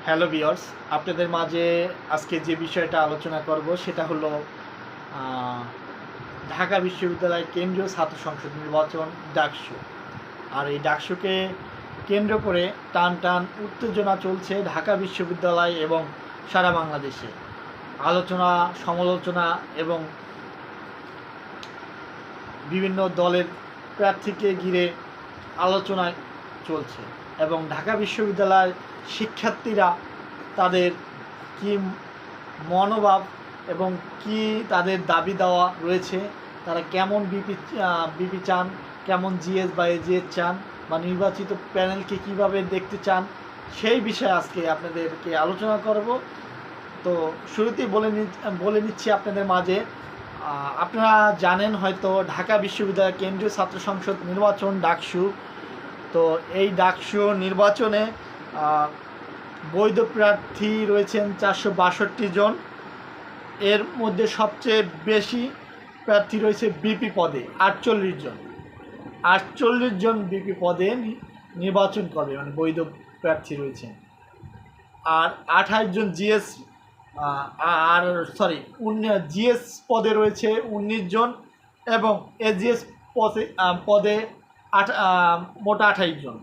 Hello viewers, আপনাদের মাঝে আজকে যে বিষয়টা আলোচনা করব সেটা হলো ঢাকা বিশ্ববিদ্যালয় কেন্দ্রীয় ছাত্র সংসদ নির্বাচন ডাকসু। আর এই ডাকসুকে কেন্দ্র করে টান টান উত্তেজনা চলছে ঢাকা বিশ্ববিদ্যালয় এবং সারা বাংলাদেশে। আলোচনা, সমালোচনা এবং বিভিন্ন দলের প্রার্থীকে ঘিরে আলোচনা চলছে এবং ঢাকা বিশ্ববিদ্যালয়ের শিক্ষার্থীরা তাদের কি মনোভাব এবং কি তাদের দাবি দেওয়া রয়েছে, তারা কেমন বিপি চান, কেমন জিএস বা এজিএস চান, বা নির্বাচিত প্যানেলকে কিভাবে দেখতে চান, সেই বিষয়ে আজকে আপনাদেরকে আলোচনা করব। তো শুরুতেই বলে নিচ্ছি আপনাদের মাঝে, আপনারা জানেন হয়তো ঢাকা বিশ্ববিদ্যালয় কেন্দ্রীয় ছাত্র সংসদ নির্বাচন ডাকসু। তো এই ডাকসু নির্বাচনে বৈধ প্রার্থী রয়েছেন 462 জন। এর মধ্যে সবচেয়ে বেশি প্রার্থী রয়েছে বিপি পদে 48 জন। 48 জন বিপি পদে নির্বাচন করবে, মানে বৈধ প্রার্থী রয়েছেন। আর 28 জন জিএস জিএস পদে রয়েছে 19 জন এবং এজিএস পদে মোট 28 জন।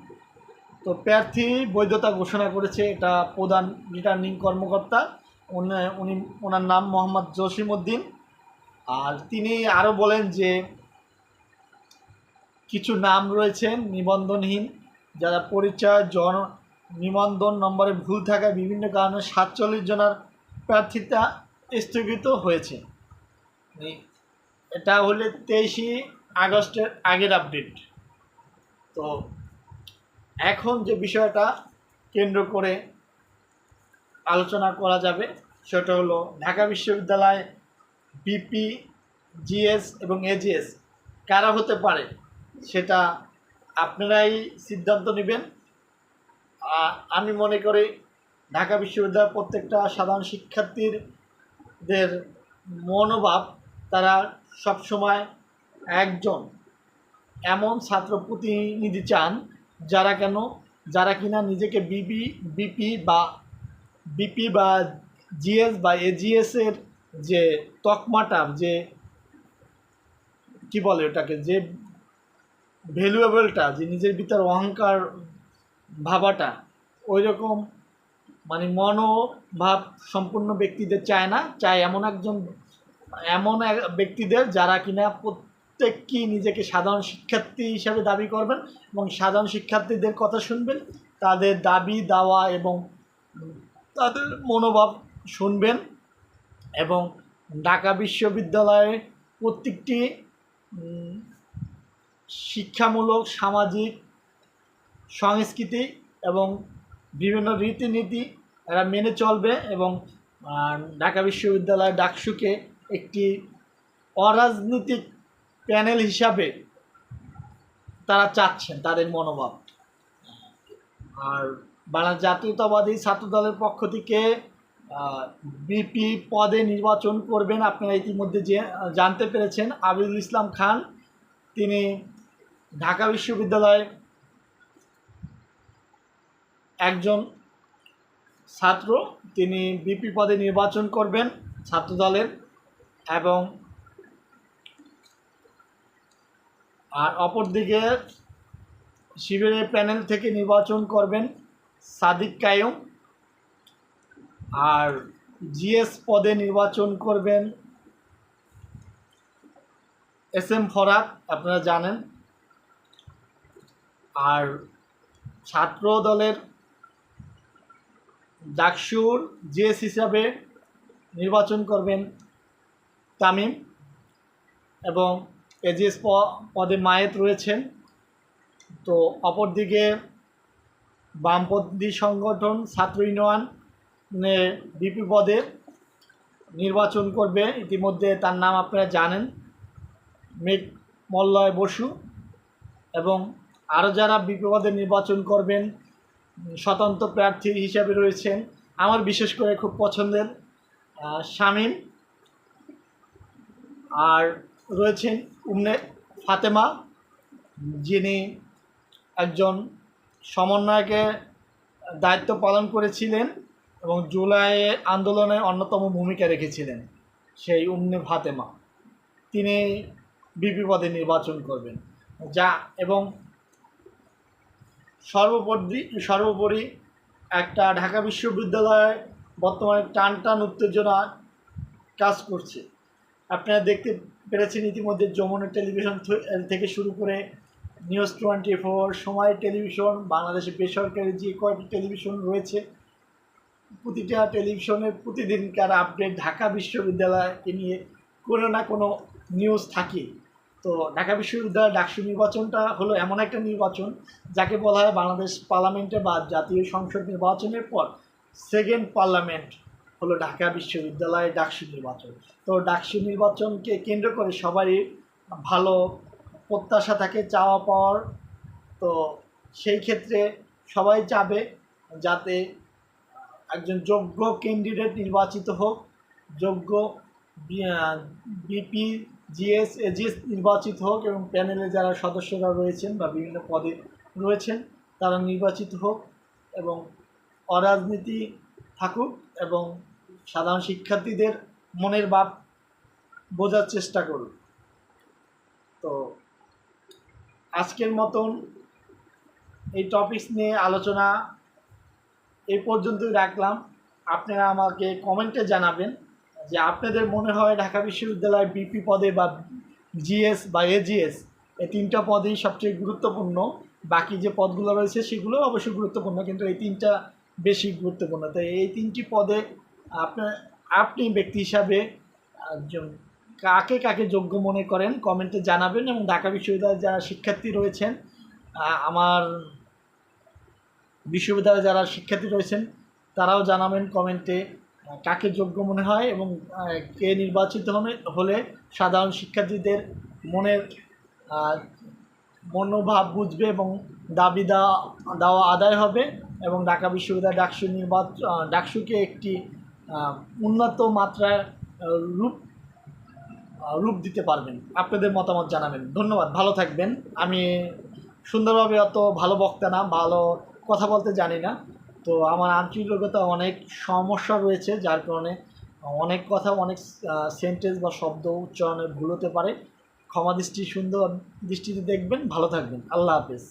তো প্রার্থী বৈধতা ঘোষণা করেছে এটা প্রধান রিটার্নিং কর্মকর্তা, ওনার নাম মোহাম্মদ জসিমউদ্দিন। আর তিনি আরও বলেন যে কিছু নাম রয়েছেন নিবন্ধনহীন, যারা পরিচয় নিবন্ধন নম্বরে ভুল থাকায় বিভিন্ন কারণে 47 জনের প্রার্থিতা স্থগিত হয়েছে। এটা হলে 23 আগস্টের আগের আপডেট। তো এখন যে বিষয়টা কেন্দ্র করে আলোচনা করা যাবে সেটা হলো ঢাকা বিশ্ববিদ্যালয় বিপি, জিএস এবং এজিএস কারা হতে পারে সেটা আপনারাই সিদ্ধান্ত নেবেন। আমি মনে করি ঢাকা বিশ্ববিদ্যালয়ের প্রত্যেকটা সাধারণ শিক্ষার্থীদের মনোভাব, তারা সবসময় একজন এমন ছাত্র প্রতিনিধি চান যারা কিনা নিজেকে বিপি বা জিএস বা এজিএসের যে তকমাটা, যে কি বলে ওটাকে, যে ভ্যালুয়েবলটা, যে নিজের ভিতর অহংকার ভাবাটা, ওই রকম মানে মনোভাব সম্পূর্ণ ব্যক্তিদের চায় না, চায় এমন ব্যক্তিদের যারা কিনা প্রত্যেককেই নিজেকে সাধারণ শিক্ষার্থী হিসাবে দাবি করবেন এবং সাধারণ শিক্ষার্থীদের কথা শুনবেন, তাদের দাবি দাওয়া এবং তাদের মনোভাব শুনবেন এবং ঢাকা বিশ্ববিদ্যালয়ে প্রত্যেকটি শিক্ষামূলক, সামাজিক, সংস্কৃতি এবং বিভিন্ন রীতিনীতি এরা মেনে চলবে এবং ঢাকা বিশ্ববিদ্যালয় ডাকসুকে একটি অরাজনৈতিক প্যানেল হিসাবে তারা চাচ্ছেন, তাদের মনোভাব। আর বাংলাদেশ জাতীয়তাবাদী ছাত্রদলের পক্ষ থেকে বিপি পদে নির্বাচন করবেন, আপনারা ইতিমধ্যে জানতে পেরেছেন, আবিদুল ইসলাম খান। তিনি ঢাকা বিশ্ববিদ্যালয়ে একজন ছাত্র, তিনি বিপি পদে নির্বাচন করবেন ছাত্রদলের। এবং আর অপরদিকে শিবিরের প্যানেল থেকে নির্বাচন করবেন সাদিক কায়ুম। আর জিএস পদে নির্বাচন করবেন SM ফরাদ, আপনারা জানেন। আর ছাত্র দলের ডাকসুর জিএস হিসাবে নির্বাচন করবেন তামিম এবং এজিএস পদে মায়েত রয়েছেন। তো অপরদিকে বামপন্থী সংগঠন ছাত্র ইউনিয়নে বিপি পদে নির্বাচন করবে, ইতিমধ্যে তার নাম আপনারা জানেন, মল্লয় বসু। এবং আরও যারা বিপি পদে নির্বাচন করবেন স্বতন্ত্র প্রার্থী হিসাবে রয়েছেন আমার বিশেষ করে খুব পছন্দের শামীম, আর রয়েছেন উম্মে ফাতেমা, যিনি একজন সমন্বয়কের দায়িত্ব পালন করেছিলেন এবং জুলাই আন্দোলনে অন্যতম ভূমিকা রেখেছিলেন সেই উম্মে ফাতেমা। তিনি বিপি পদে নির্বাচন করবেন যা এবং সর্বোপরি একটা ঢাকা বিশ্ববিদ্যালয় বর্তমানে টান টান উত্তেজনা কাজ করছে। আপনারা দেখতে পেরেছেন ইতিমধ্যে যমুনা টেলিভিশন থেকে শুরু করে নিউজ 24, সময় টেলিভিশন, বাংলাদেশে বেসরকারি যে কয়টি টেলিভিশন রয়েছে প্রতিটা টেলিভিশনের প্রতিদিনকার আপডেট ঢাকা বিশ্ববিদ্যালয়কে নিয়ে কোনো না কোনো নিউজ থাকে। তো ঢাকা বিশ্ববিদ্যালয় ডাকসু নির্বাচনটা হলো এমন একটা নির্বাচন যাকে বলা হয় বাংলাদেশ পার্লামেন্টে বা জাতীয় সংসদ নির্বাচনের পর সেকেন্ড পার্লামেন্ট হলো ঢাকা বিশ্ববিদ্যালয় ডাকসু নির্বাচন। তো ডাকসু নির্বাচনকে কেন্দ্র করে সবারই ভালো প্রত্যাশা থাকে, চাওয়া পাওয়ার। তো সেই ক্ষেত্রে সবাই চাবে যাতে একজন যোগ্য ক্যান্ডিডেট নির্বাচিত হোক, যোগ্য বিপি, জিএস, এজিএস নির্বাচিত হোক এবং প্যানেলে যারা সদস্যরা রয়েছেন বা বিভিন্ন পদে রয়েছেন তারা নির্বাচিত হোক এবং অরাজনীতি থাকুক এবং সাধারণ শিক্ষার্থীদের মনের ভাব বোঝার চেষ্টা করুক। তো আজকের মতন এই টপিকস নিয়ে আলোচনা এই পর্যন্তই রাখলাম। আপনারা আমাকে কমেন্টে জানাবেন যে আপনাদের মনে হয় ঢাকা বিশ্ববিদ্যালয় বিপি পদে বা জিএস বা এজিএস এই তিনটা পদেই সবচেয়ে গুরুত্বপূর্ণ। বাকি যে পদগুলো রয়েছে সেগুলো অবশ্যই গুরুত্বপূর্ণ, কিন্তু এই তিনটা বেশি গুরুত্বপূর্ণ। তো এই তিনটি পদে আপনি ব্যক্তি হিসাবে কাকে কাকে যোগ্য মনে করেন কমেন্টে জানাবেন এবং ঢাকা বিশ্ববিদ্যালয়ের যারা শিক্ষার্থী রয়েছেন, আমার বিশ্ববিদ্যালয়ে যারা শিক্ষার্থী রয়েছেন তারাও জানাবেন কমেন্টে কাকে যোগ্য মনে হয় এবং কে নির্বাচিত হলে সাধারণ শিক্ষার্থীদের মনের মনোভাব বুঝবে এবং দাবি দেওয়া আদায় হবে এবং ঢাকা বিশ্ববিদ্যালয় ডাকসুকে একটি উন্নত মাত্রায় রূপ দিতে পারবেন। আপনাদের মতামত জানাবেন। ধন্যবাদ, ভালো থাকবেন। আমি সুন্দরভাবে অত ভালো বক্তা না, ভালো কথা বলতে জানি না, তো আমার আঞ্চলিকতা অনেক সমস্যা রয়েছে যার কারণে অনেক কথা অনেক সেন্টেন্স বা শব্দ উচ্চারণে ভুল হতে পারে। ক্ষমা দৃষ্টিতে দেখবেন। ভালো থাকবেন। আল্লাহ হাফেজ।